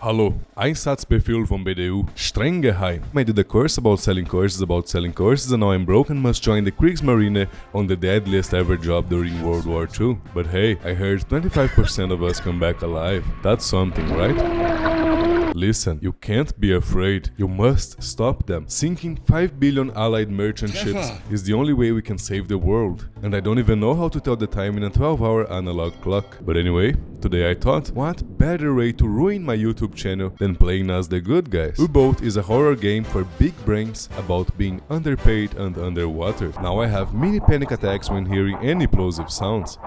Hallo, Einsatzbefehl von BDU, streng geheim. I did a course about selling courses and now I'm broke and must join the Kriegsmarine on the deadliest ever job during World War II. But hey, I heard 25% of us come back alive. That's something, right? Listen, you can't be afraid. You must stop them. Sinking 5 billion allied merchant ships is the only way we can save the world. And I don't even know how to tell the time in a 12-hour analog clock. But anyway, today I thought, what better way to ruin my YouTube channel than playing as the good guys? Uboat is a horror game for big brains about being underpaid and underwater. Now I have mini panic attacks when hearing any plosive sounds.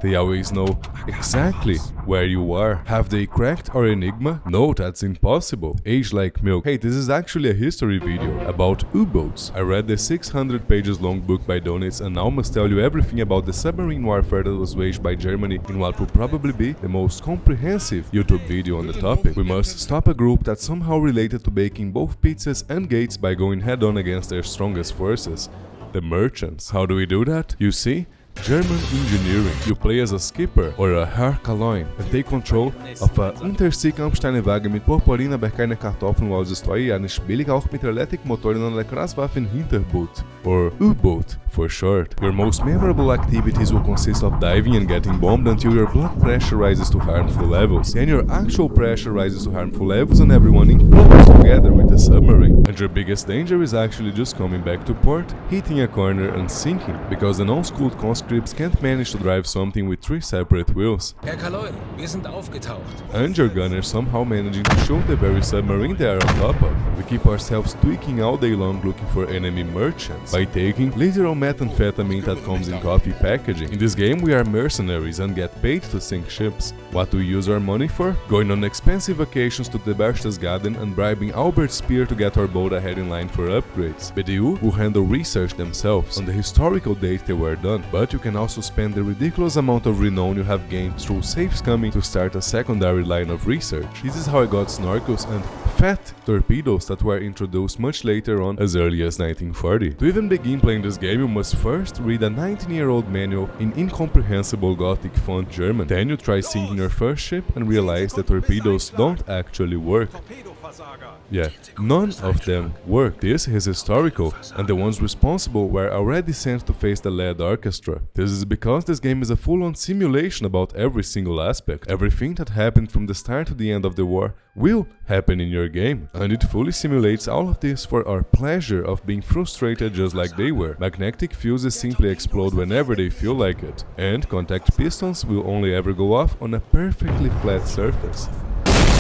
They always know exactly where you are. Have they cracked our enigma? No, that's impossible. Age like milk. Hey, this is actually a history video about U-boats. I read the 600 pages long book by Dönitz and now must tell you everything about the submarine warfare that was waged by Germany in what will probably be the most comprehensive YouTube video on the topic. We must stop a group that's somehow related to baking both pizzas and gates by going head-on against their strongest forces, the merchants. How do we do that? You see? German engineering. You play as a skipper or a Herr Kaloin and take control of a Unterseekampfsteinwagen mit Purpuriner bei keine Kartoffeln, weil es steuert eine billige auch mit Elektrikmotoren und einer Kraftwaffe im Hinterboot, or U-boat for short. Your most memorable activities will consist of diving and getting bombed until your blood pressure rises to harmful levels. Then your actual pressure rises to harmful levels and everyone implodes together with the submarine. And your biggest danger is actually just coming back to port, hitting a corner and sinking, because the non-schooled conscripts can't manage to drive something with 3 separate wheels. Herr Kaloin, wir sind aufgetaucht. And your gunners somehow managing to shoot the very submarine they are on top of. We keep ourselves tweaking all day long looking for enemy merchants by taking literal methamphetamine that comes in coffee packaging. In this game we are mercenaries and get paid to sink ships. What do we use our money for? Going on expensive vacations to the Berchtesgaden and bribing Albert Speer to get our boat ahead in line for upgrades. BDU will handle research themselves on the historical date they were done, but you can also spend the ridiculous amount of renown you have gained through safe scumming to start a secondary line of research. This is how I got snorkels and fat torpedoes that were introduced much later on, as early as 1940. To even begin playing this game, you must first read a 19-year-old manual in incomprehensible Gothic font German. Then you try sinking your first ship and realize that torpedoes don't actually work. Yeah, none of them work. This is historical, and the ones responsible were already sent to face the lead orchestra. This is because this game is a full-on simulation about every single aspect. Everything that happened from the start to the end of the war will happen in your game, and it fully simulates all of this for our pleasure of being frustrated just like they were. Magnetic fuses simply explode whenever they feel like it, and contact pistons will only ever go off on a perfectly flat surface.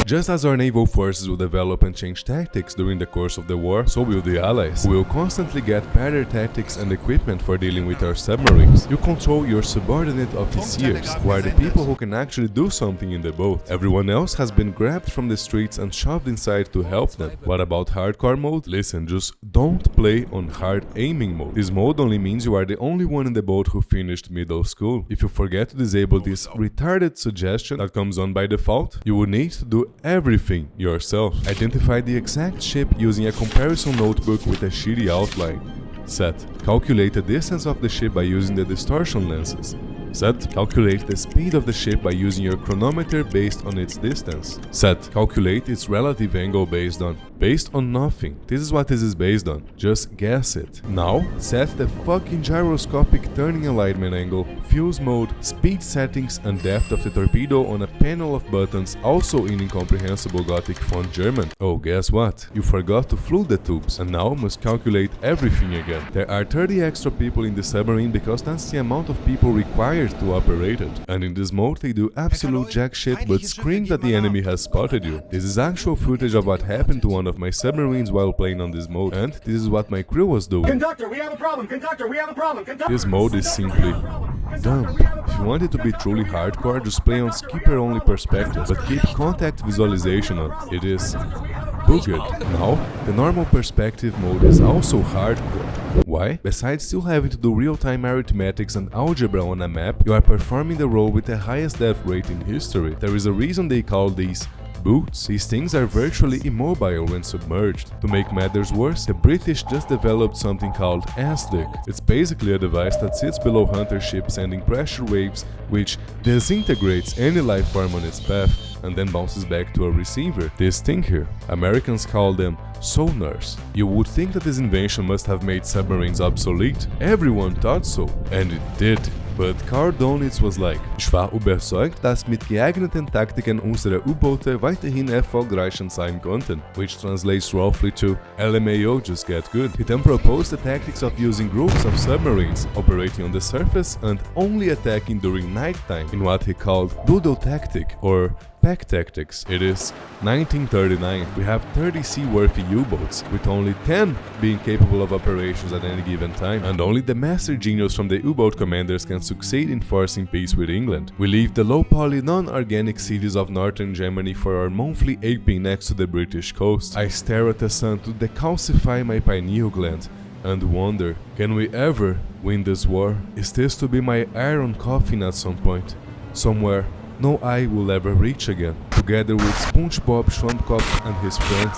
Just as our naval forces will develop and change tactics during the course of the war, so will the allies, who will constantly get better tactics and equipment for dealing with our submarines. You control your subordinate officers, who are the people who can actually do something in the boat. Everyone else has been grabbed from the streets and shoved inside to help them. What about hardcore mode? Listen, just don't play on hard aiming mode. This mode only means you are the only one in the boat who finished middle school. If you forget to disable this retarded suggestion that comes on by default, you will need to do everything yourself. Identify the exact ship using a comparison notebook with a shitty outline. Set. Calculate the distance of the ship by using the distortion lenses. Set. Calculate the speed of the ship by using your chronometer based on its distance. Set. Calculate its relative angle based on nothing. This is what this is based on. Just guess it. Now, set the fucking gyroscopic turning alignment angle, fuse mode, speed settings and depth of the torpedo on a panel of buttons, also in incomprehensible Gothic font German. Oh, guess what? You forgot to flute the tubes and now must calculate everything again. There are 30 extra people in the submarine because that's the amount of people required to operate it. And in this mode they do absolute jack shit but scream that the enemy has spotted you. This is actual footage of what happened to one of my submarines while playing on this mode, and this is what my crew was doing. Conductor, we have a problem! Conductor, we have a problem! Conductor, this mode is simply dumb. If you want it to be truly hardcore, just play on skipper only perspective, but keep contact visualization on. It is buggered. Now, the normal perspective mode is also hardcore. Why? Besides still having to do real-time arithmetics and algebra on a map, you are performing the role with the highest death rate in history. There is a reason they call these boots. These things are virtually immobile when submerged. To make matters worse, the British just developed something called ASDIC. It's basically a device that sits below hunter ships sending pressure waves which disintegrates any life form on its path and then bounces back to a receiver. This thing here, Americans call them sonars. You would think that this invention must have made submarines obsolete. Everyone thought so, and it did. But Karl Dönitz was like: Ich war überzeugt, dass mit geeigneten Taktiken unsere U-Boote weiterhin erfolgreich sein konnten, which translates roughly to LMAO, just get good. He then proposed the tactics of using groups of submarines operating on the surface and only attacking during nighttime in what he called doodle tactic or pack tactics. It is 1939. We have 30 seaworthy U-boats, with only 10 being capable of operations at any given time, and only the master genius from the U-boat commanders can succeed in forcing peace with England. We leave the low-poly, non-organic cities of northern Germany for our monthly aping next to the British coast. I stare at the sun to decalcify my pineal gland and wonder, can we ever win this war? Is this to be my iron coffin at some point? Somewhere no eye will ever reach again, together with SpongeBob Schwammkopf and his friends.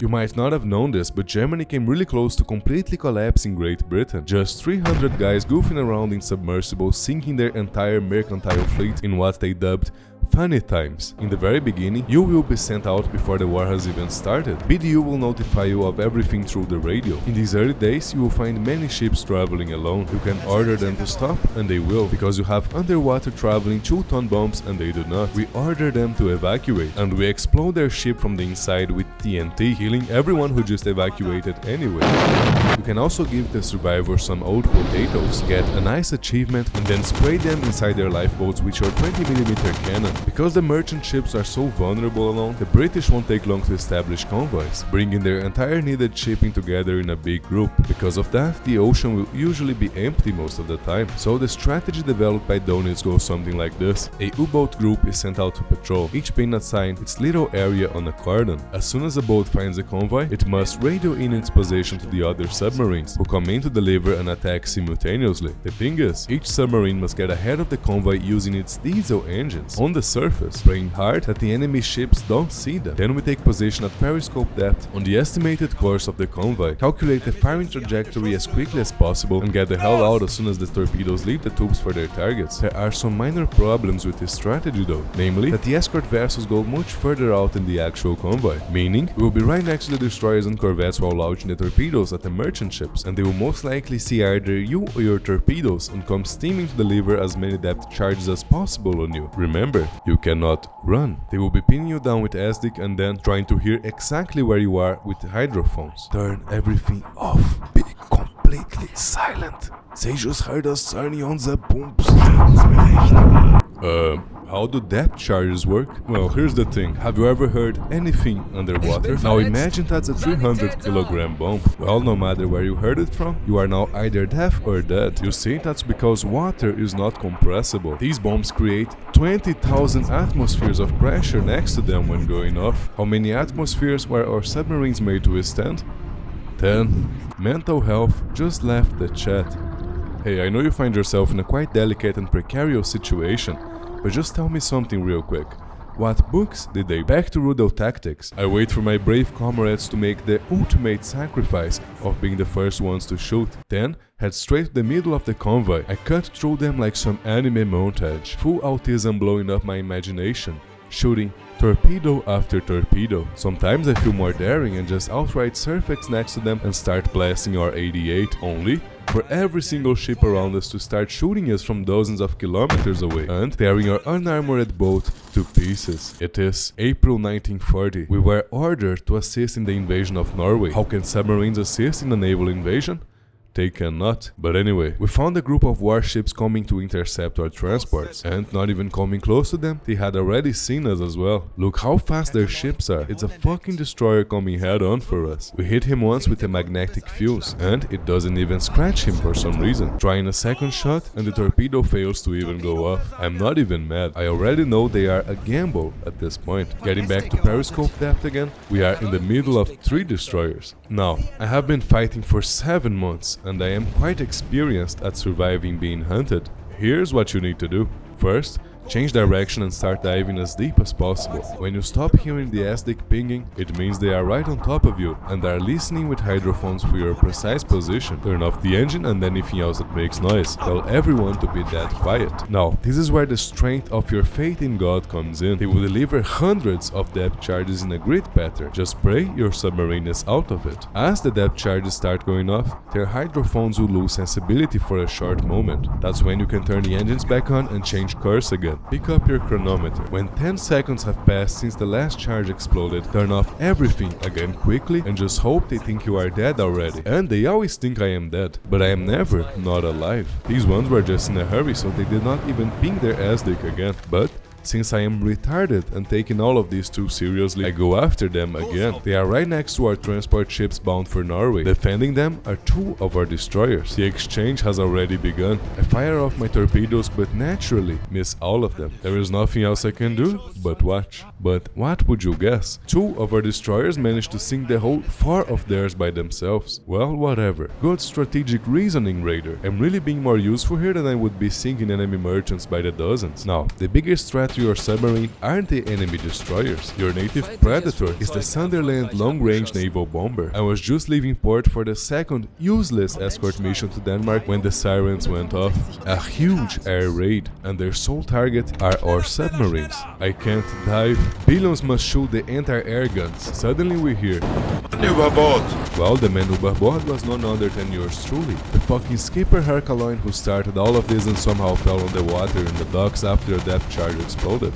You might not have known this, but Germany came really close to completely collapsing Great Britain. Just 300 guys goofing around in submersibles, sinking their entire mercantile fleet in what they dubbed funny times. In the very beginning, you will be sent out before the war has even started. BDU will notify you of everything through the radio. In these early days, you will find many ships traveling alone. You can order them to stop, and they will, because you have underwater traveling 2-ton bombs and they do not. We order them to evacuate, and we explode their ship from the inside with TNT, killing everyone who just evacuated anyway. You can also give the survivors some old potatoes, get a nice achievement, and then spray them inside their lifeboats with your 20mm cannon. Because the merchant ships are so vulnerable alone, the British won't take long to establish convoys, bringing their entire needed shipping together in a big group. Because of that, the ocean will usually be empty most of the time. So the strategy developed by Doenitz goes something like this. A U-boat group is sent out to patrol, each being assigned its little area on a cordon. As soon as a boat finds a convoy, it must radio in its position to the other submarines, who come in to deliver an attack simultaneously. The thing is, each submarine must get ahead of the convoy using its diesel engines on the surface, praying hard that the enemy ships don't see them. Then we take position at periscope depth on the estimated course of the convoy, calculate the firing trajectory as quickly as possible, and get the hell out as soon as the torpedoes leave the tubes for their targets. There are some minor problems with this strategy though, namely that the escort vessels go much further out than the actual convoy, meaning we will be right next to the destroyers and corvettes while launching the torpedoes at the merchant ships, and they will most likely see either you or your torpedoes and come steaming to deliver as many depth charges as possible on you. Remember, you cannot run. They will be pinning you down with ASDIC and then trying to hear exactly where you are with the hydrophones. Turn everything off. Be completely silent. They just heard us turning on the pumps. How do depth charges work? Well, here's the thing. Have you ever heard anything underwater? Now imagine that's a 300-kilogram bomb. Well, no matter where you heard it from, you are now either deaf or dead. You see, that's because water is not compressible. These bombs create 20,000 atmospheres of pressure next to them when going off. How many atmospheres were our submarines made to withstand? 10. Mental health just left the chat. Hey, I know you find yourself in a quite delicate and precarious situation, but just tell me something real quick. What books did they? Back to Rudel tactics. I wait for my brave comrades to make the ultimate sacrifice of being the first ones to shoot. Then, head straight to the middle of the convoy. I cut through them like some anime montage. Full autism blowing up my imagination. Shooting torpedo after torpedo. Sometimes I feel more daring and just outright surface next to them and start blasting our 88. Only for every single ship around us to start shooting us from dozens of kilometers away and tearing our unarmored boat to pieces. It is April 1940. We were ordered to assist in the invasion of Norway. How can submarines assist in a naval invasion? They cannot. But anyway, we found a group of warships coming to intercept our transports, and not even coming close to them, they had already seen us as well. Look how fast their ships are. It's a fucking destroyer coming head on for us. We hit him once with a magnetic fuse, and it doesn't even scratch him for some reason. Trying a second shot, and the torpedo fails to even go off. I'm not even mad. I already know they are a gamble at this point. Getting back to periscope depth again, we are in the middle of 3 destroyers. Now, I have been fighting for 7 months, and I am quite experienced at surviving being hunted. Here's what you need to do. First, Change direction and start diving as deep as possible. When you stop hearing the SDIC pinging, it means they are right on top of you and are listening with hydrophones for your precise position. Turn off the engine and anything else that makes noise. Tell everyone to be dead quiet. Now, this is where the strength of your faith in God comes in. He will deliver hundreds of depth charges in a grid pattern. Just pray your submarine is out of it. As the depth charges start going off, their hydrophones will lose sensibility for a short moment. That's when you can turn the engines back on and change course again. Pick up your chronometer. When 10 seconds have passed since the last charge exploded, turn off everything again quickly and just hope they think you are dead already. And they always think I am dead, but I am never not alive. These ones were just in a hurry, so they did not even ping their SDIC again. But since I am retarded and taking all of these too seriously, I go after them again. They are right next to our transport ships bound for Norway. Defending them are 2 of our destroyers. The exchange has already begun. I fire off my torpedoes but naturally miss all of them. There is nothing else I can do but watch. But what would you guess? 2 of our destroyers managed to sink the whole 4 of theirs by themselves. Well, whatever. Good strategic reasoning, Raider. I'm really being more useful here than I would be sinking enemy merchants by the dozens. Now, the biggest threat to your submarine aren't the enemy destroyers. Your native predator is the Sunderland long-range naval bomber. I was just leaving port for the second useless escort mission to Denmark when the sirens went off. A huge air raid, and their sole target are our submarines. I can't dive. Billions must shoot the anti-air guns. Suddenly we hear Uboat. Well, the man Uboat was none other than yours truly. The fucking skipper Herculoin who started all of this and somehow fell on the water in the docks after a depth charge exploded.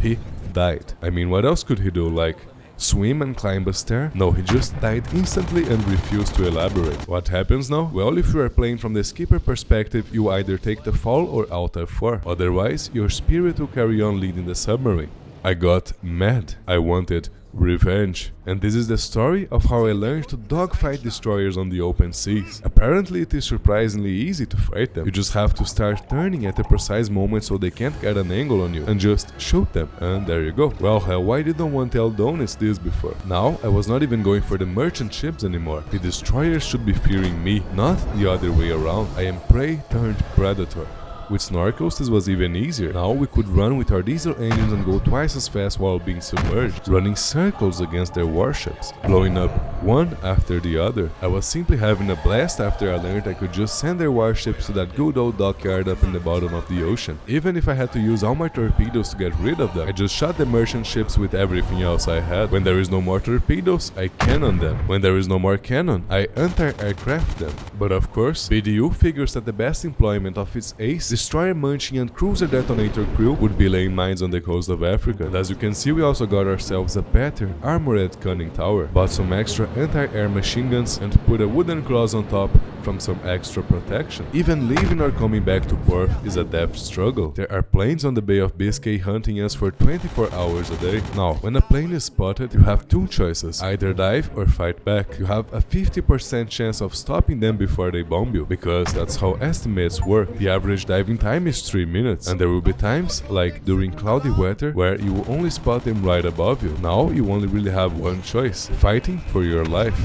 He died. I mean, what else could he do? Like, swim and climb a stair? No, he just died instantly and refused to elaborate. What happens now? Well, if you are playing from the skipper perspective, you either take the fall or Alt F4. Otherwise, your spirit will carry on leading the submarine. I got mad. I wanted revenge. And this is the story of how I learned to dogfight destroyers on the open seas. Apparently it is surprisingly easy to fight them. You just have to start turning at a precise moment so they can't get an angle on you and just shoot them, and there you go. Well, hell, why did no one tell Doenitz this before? Now I was not even going for the merchant ships anymore. The destroyers should be fearing me, not the other way around. I am prey turned predator. With snorkels this was even easier. Now we could run with our diesel engines and go twice as fast while being submerged, running circles against their warships, blowing up one after the other. I was simply having a blast after I learned I could just send their warships to that good old dockyard up in the bottom of the ocean. Even if I had to use all my torpedoes to get rid of them, I just shot the merchant ships with everything else I had. When there is no more torpedoes, I cannon them. When there is no more cannon, I anti-aircraft them. But of course, BDU figures that the best employment of its ace, destroyer munching and cruiser detonator crew would be laying mines on the coast of Africa. And as you can see, we also got ourselves a better armored conning tower, bought some extra anti-air machine guns and put a wooden cross on top from some extra protection. Even leaving or coming back to port is a death struggle. There are planes on the Bay of Biscay hunting us for 24 hours a day. Now, when a plane is spotted, you have 2 choices, either dive or fight back. You have a 50% chance of stopping them before they bomb you, because that's how estimates work. The average diving time is 3 minutes, and there will be times, like during cloudy weather, where you will only spot them right above you. Now you only really have one choice, fighting for your life.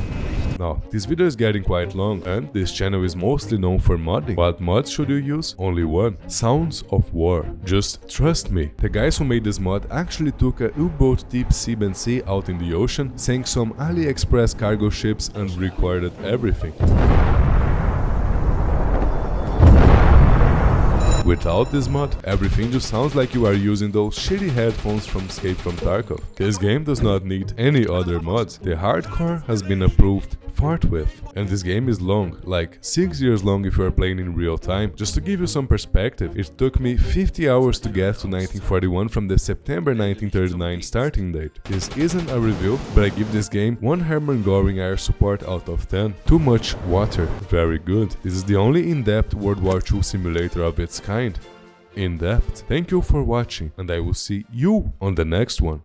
Now, this video is getting quite long, and this channel is mostly known for modding. What mods should you use? Only one. Sounds of War. Just trust me. The guys who made this mod actually took a U-boat deep sea Bensee out in the ocean, sank some AliExpress cargo ships and recorded everything. Without this mod, everything just sounds like you are using those shitty headphones from Escape from Tarkov. This game does not need any other mods. The hardcore has been approved forthwith. And this game is long, like 6 years long if you are playing in real time. Just to give you some perspective, it took me 50 hours to get to 1941 from the September 1939 starting date. This isn't a review, but I give this game 1 Hermann Göring air support out of 10. Too much water. Very good. This is the only in-depth World War II simulator of its kind. In depth. Thank you for watching, and I will see you on the next one.